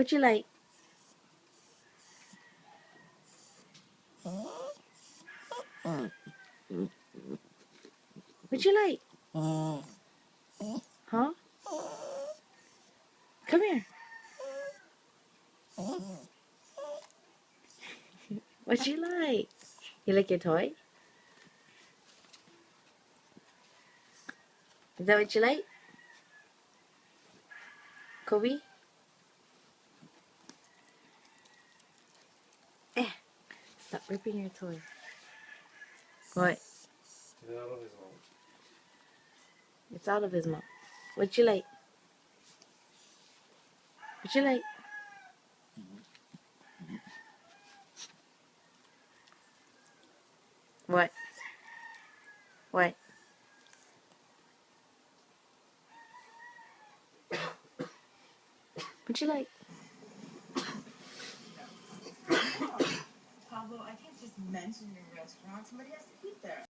What you like? What you like? Huh? Come here. What you like? You like your toy? Is that what you like? Kobe? Eh. Stop ripping your toy. What? Get out of his mouth. It's out of his mouth. What you like? What you like? What? What? What you like? Pablo, I can't just mention your restaurant. Somebody has to eat there.